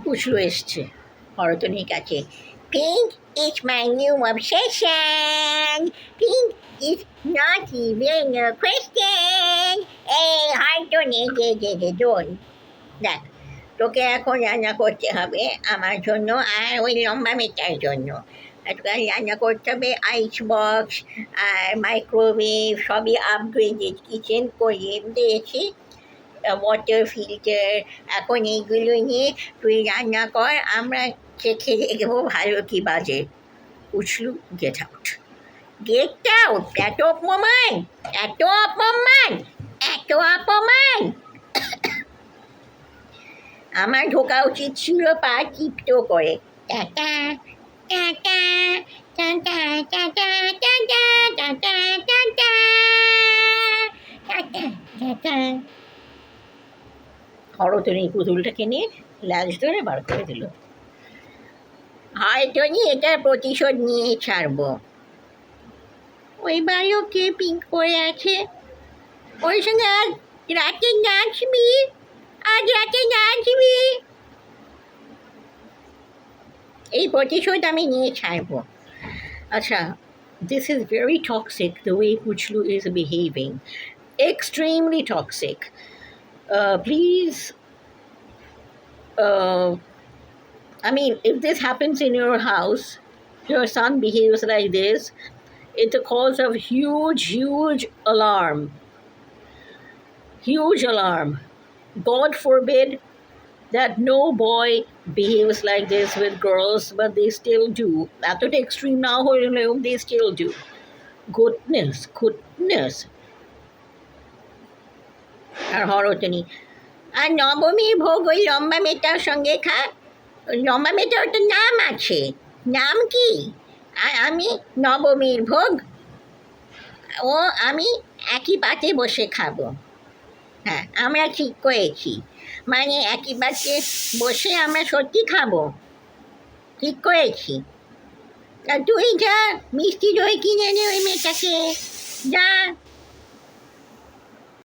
পুচলু এসছে হরতনির কাছে। Pink is my new obsession. Pink is not even a question. এই হরতনি যে দোন দেখ, তোকে এখন রান্না করতে হবে আমার জন্য আর ওই লম্বা মেয়েটার জন্য। আজকে রান্না করতে হবে আইস বক্স আর মাইক্রোওয়েভ, সবই আপগ্রেডেড কিচেন করিয়ে দিয়েছি, ওয়াটার ফিল্টার। এখন এইগুলো নিয়ে তুই রান্না কর, আমরা চেখে দেখবো ভালো কি বাজে। উঠলু গেট আউট, গেট আউট। এত অপমান, এত অপমান, এত অপমান। আমার ঢোকা উচিত ছিল পা টিপটো করে। Tata tata tata tata tata tata tata tata tata. হরতনি পুতুলটাকে নিয়ে লাজ ধরে বার করে দিল। হয়তো নি এটার প্রতিশোধ নিয়ে ছাড়বো। ওই বাড়িও কে পিঙ্ক করে আছে, ওই সঙ্গে আজ রাতে নাচবি, আজ রাতে নাচবি। এই প্রতিশোধ আমি নিয়ে ছাড়বো। আচ্ছা, this is very toxic the way Puchlu is behaving, extremely toxic. Please, I mean, if this happens in your house, your son behaves like this, it's a cause of huge alarm. Huge alarm. God forbid that no boy behaves like this with girls, but they still do. এতটা extreme না হলেও they still do. Goodness. আর হরতনি, আর নবমীর ভোগ ওই লম্বা মেয়েটার সঙ্গে খা। লম্বা মেয়েটার তো নাম আছে, নাম কি? আর আমি নবমীর ভোগ ও আমি একই পাতে বসে খাবো। হ্যাঁ, আমরা ঠিক করেছি, মানে একই পাতে বসে আমরা সত্যি খাবো, ঠিক করেছি। আর তুই যা মিষ্টি দই কিনে নে ওই মেয়েটাকে, যা।